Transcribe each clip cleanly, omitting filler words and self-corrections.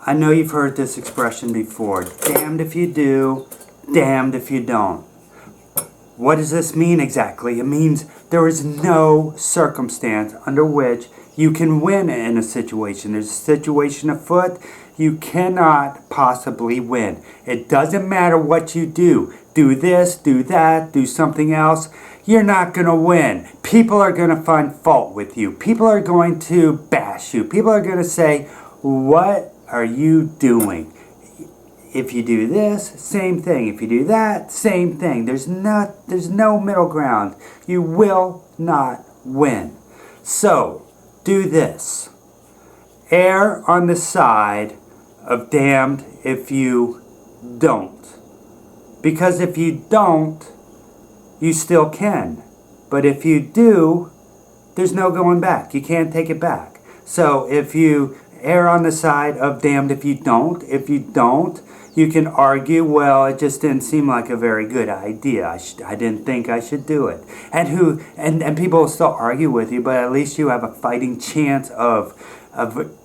I know you've heard this expression before. Damned if you do, damned if you don't. What does this mean exactly? It means there is no circumstance under which you can win in a situation. There's a situation afoot, you cannot possibly win. It doesn't matter what you do. Do this, do that, do something else. You're not going to win. People are going to find fault with you. People are going to bash you. People are going to say, what are you doing? If you do this, same thing. If you do that, same thing. There's no middle ground. You will not win. So, do this. Err on the side of damned if you don't. Because if you don't, you still can. But if you do, there's no going back. You can't take it back. So if you err on the side of damned if you don't, you can argue, well, it just didn't seem like a very good idea. I didn't think I should do it. And people will still argue with you, but at least you have a fighting chance of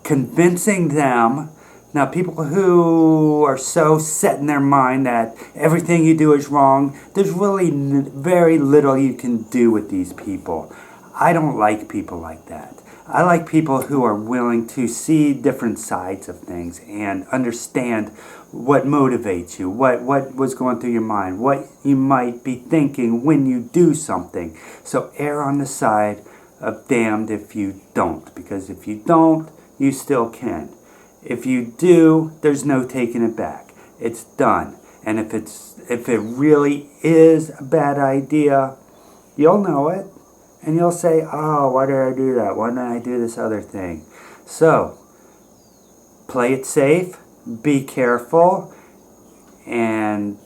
convincing them. Now, people who are so set in their mind that everything you do is wrong, there's really very little you can do with these people. I don't like people like that. I like people who are willing to see different sides of things and understand what motivates you, what was going through your mind, what you might be thinking when you do something. So err on the side of damned if you don't, because if you don't, you still can. If you do, there's no taking it back. It's done. And if it really is a bad idea, you'll know it. And you'll say, oh, why did I do that? Why didn't I do this other thing? So, play it safe, be careful, and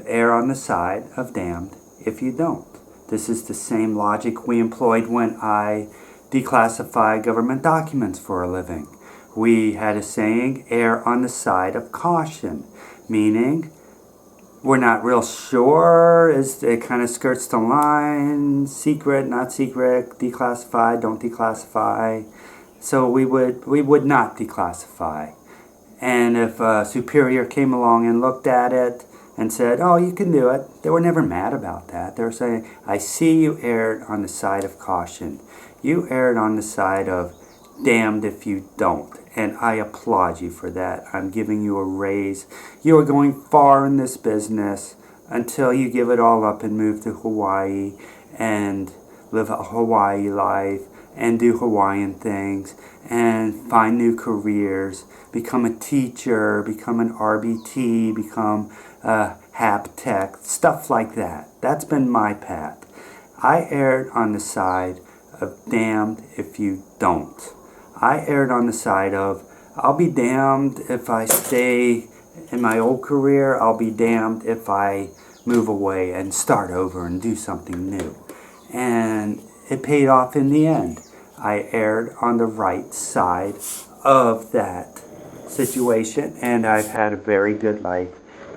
err on the side of damned if you don't. This is the same logic we employed when I declassify government documents for a living. We had a saying, err on the side of caution, meaning we're not real sure. It kind of skirts the line, secret, not secret, declassified, don't declassify. So we would not declassify. And if a superior came along and looked at it and said, oh, you can do it, they were never mad about that. They were saying, I see you erred on the side of caution. You erred on the side of damned if you don't. And I applaud you for that. I'm giving you a raise. You are going far in this business until you give it all up and move to Hawaii and live a Hawaii life and do Hawaiian things and find new careers, become a teacher, become an RBT, become a hap tech, stuff like that. That's been my path. I erred on the side of damned if you don't. I erred on the side of, I'll be damned if I stay in my old career. I'll be damned if I move away and start over and do something new. And it paid off in the end. I erred on the right side of that situation, and I've had a very good life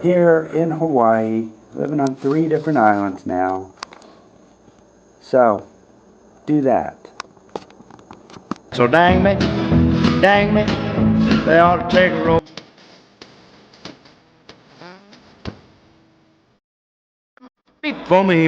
here in Hawaii, living on 3 different islands now. So, do that. So dang me, they ought to take a roll for me.